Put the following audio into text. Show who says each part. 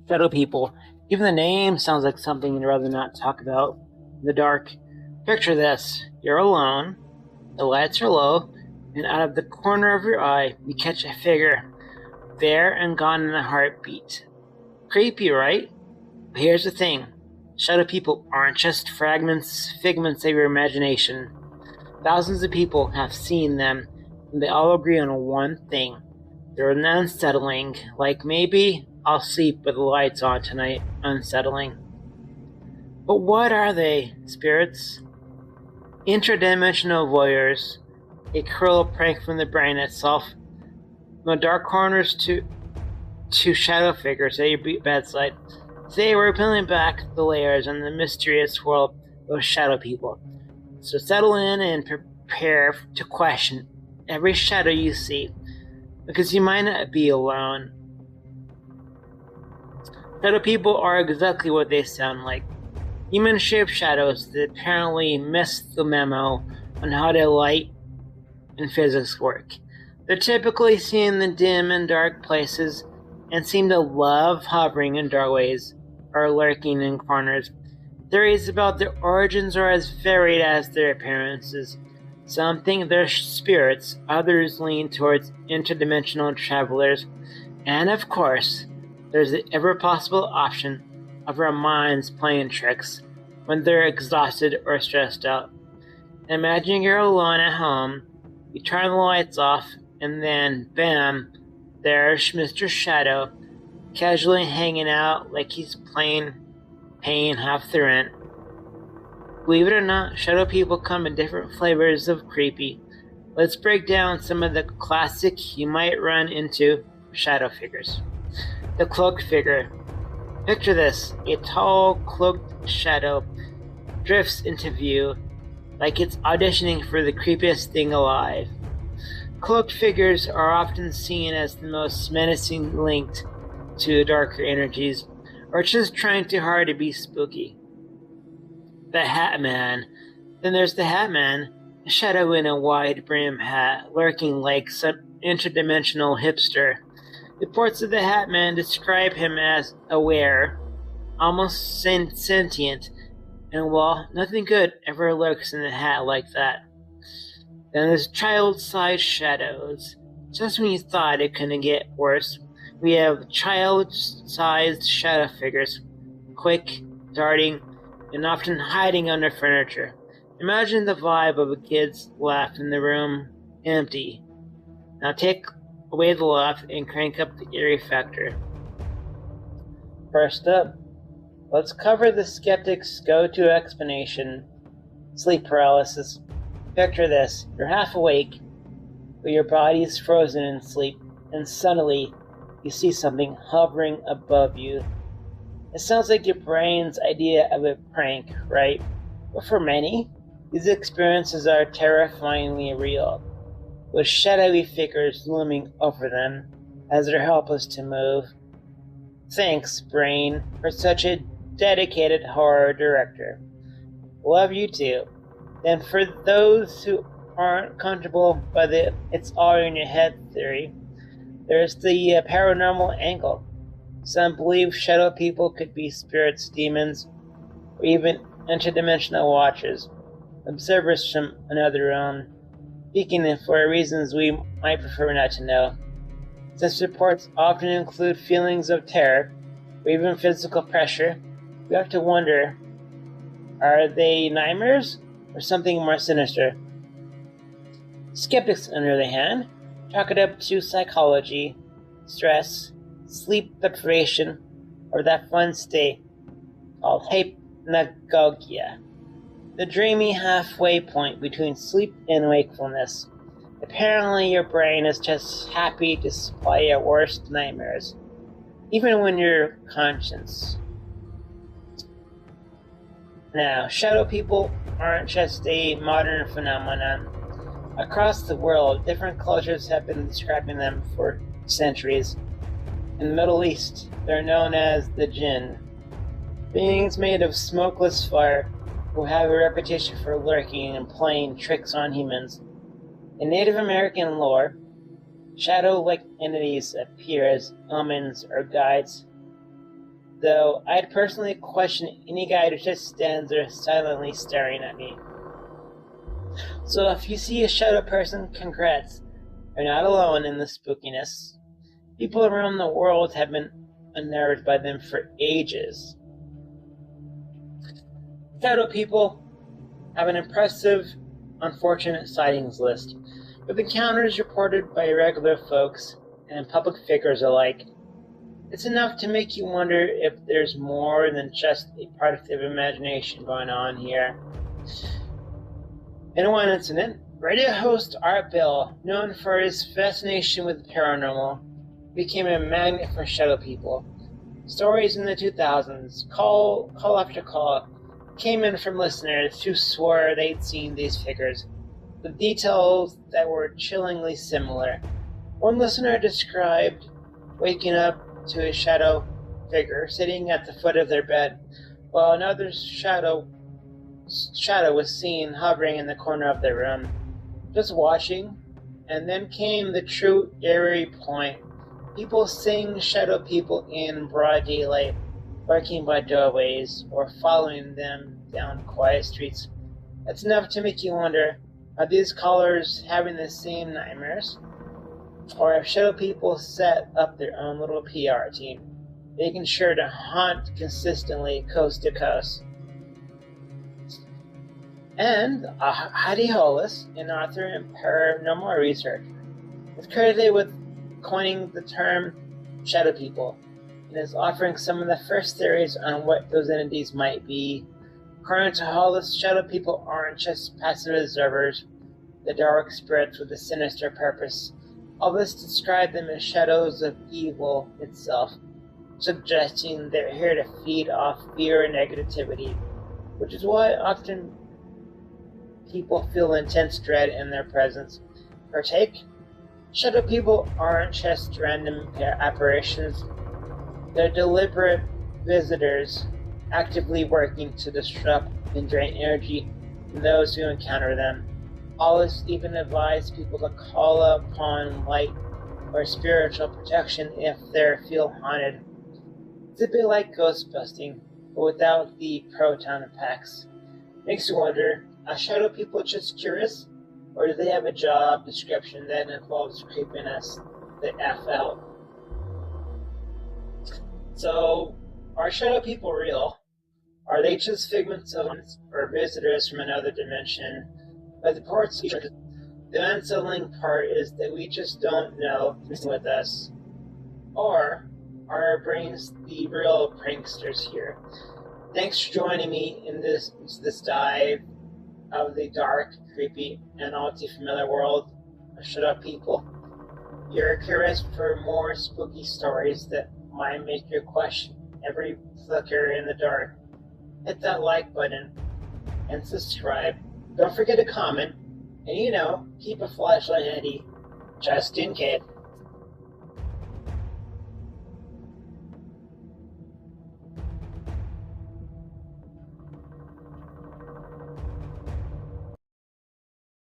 Speaker 1: Shadow people. Even the name sounds like something you'd rather not talk about in the dark. Picture this. You're alone, the lights are low, and out of the corner of your eye, you catch a figure, there and gone in a heartbeat. Creepy, right? But here's the thing. Shadow people aren't just figments of your imagination. Thousands of people have seen them, and they all agree on one thing. They're unsettling, like maybe I'll sleep with the lights on tonight, unsettling. But what are they, spirits? Interdimensional voyeurs, a cruel prank from the brain itself. From the dark corners to shadow figures at your bedside. Today we're peeling back the layers on the mysterious world of shadow people. So settle in and prepare to question every shadow you see, because you might not be alone. Shadow people are exactly what they sound like. Human-shaped shadows that apparently missed the memo on how the light and physics work. They're typically seen in the dim and dark places and seem to love hovering in doorways or lurking in corners. Theories about their origins are as varied as their appearances. Some think they're spirits, others lean towards interdimensional travelers, and of course, there's the ever-possible option of our minds playing tricks when they're exhausted or stressed out. Imagine you're alone at home, you turn the lights off, and then, bam, there's Mr. Shadow, casually hanging out like he's paying half the rent. Believe it or not, shadow people come in different flavors of creepy. Let's break down some of the classic you might run into shadow figures. The cloaked figure. Picture this, a tall, cloaked shadow drifts into view like it's auditioning for the creepiest thing alive. Cloaked figures are often seen as the most menacing linked to darker energies, or just trying too hard to be spooky. The Hat Man. Then there's the Hat Man, a shadow in a wide brim hat, lurking like some interdimensional hipster. Reports of the Hat Man describe him as aware, almost sentient, and well, nothing good ever lurks in a hat like that. Then there's child-sized shadows. Just when you thought it couldn't get worse, we have child-sized shadow figures, quick, darting, and often hiding under furniture. Imagine the vibe of a kid's laugh in the room empty. Now take away the laugh and crank up the eerie factor. First up, let's cover the skeptic's go-to explanation: sleep paralysis. Picture this, you're half awake, but your body is frozen in sleep, and suddenly you see something hovering above you. It sounds like your brain's idea of a prank, right? But for many, these experiences are terrifyingly real, with shadowy figures looming over them as they're helpless to move. Thanks, brain, for such a dedicated horror director. Love you too. And for those who aren't comfortable by the "it's all in your head" theory, there's the paranormal angle. Some believe shadow people could be spirits, demons, or even interdimensional watchers, observers from another realm, speaking for reasons we might prefer not to know. Such reports often include feelings of terror, or even physical pressure. We have to wonder, are they nightmares, or something more sinister? Skeptics, on the other hand, chalk it up to psychology, stress, sleep deprivation, or that fun state called hypnagogia, the dreamy halfway point between sleep and wakefulness. Apparently, your brain is just happy to supply your worst nightmares, even when you're conscious. Now, shadow people aren't just a modern phenomenon. Across the world, different cultures have been describing them for centuries. In the Middle East, they're known as the jinn, beings made of smokeless fire who have a reputation for lurking and playing tricks on humans. In Native American lore, shadow-like entities appear as omens or guides. though I'd personally question any guy who just stands there silently staring at me. So if you see a shadow person, congrats. You're not alone in the spookiness. People around the world have been unnerved by them for ages. Shadow people have an impressive, unfortunate sightings list, with encounters reported by regular folks and public figures alike. It's enough to make you wonder if there's more than just a product of imagination going on here. In one incident, radio host Art Bell, known for his fascination with the paranormal, became a magnet for shadow people. Stories in the 2000s, call after call, came in from listeners who swore they'd seen these figures, with details that were chillingly similar. One listener described waking up to a shadow figure sitting at the foot of their bed, while another shadow was seen hovering in the corner of their room, just watching. And then came the true eerie point. People seeing shadow people in broad daylight, lurking by doorways, or following them down quiet streets. That's enough to make you wonder, are these callers having the same nightmares? Or have shadow people set up their own little PR team, making sure to haunt consistently coast to coast? And Heidi Hollis, an author in paranormal research, is credited with coining the term shadow people, and is offering some of the first theories on what those entities might be. According to Hollis, shadow people aren't just passive observers, the dark spirits with a sinister purpose. Others describe them as shadows of evil itself, suggesting they're here to feed off fear and negativity, which is why often people feel intense dread in their presence. Her take? Shadow people aren't just random apparitions. They're deliberate visitors, actively working to disrupt and drain energy from those who encounter them. Hollis even advised people to call upon light or spiritual protection if they feel haunted. It's a bit like ghost busting, but without the proton packs. Makes you wonder, are shadow people just curious? Or do they have a job description that involves creeping us the F out? So, are shadow people real? Are they just figments of or visitors from another dimension? But the unsettling part is that we just don't know who's with us. Or are our brains the real pranksters here? Thanks for joining me in this dive of the dark, creepy, and all too familiar world of shadow people. You're curious for more spooky stories that might make you question every flicker in the dark. Hit that like button and subscribe. Don't forget to comment, and keep a flashlight handy, just in case.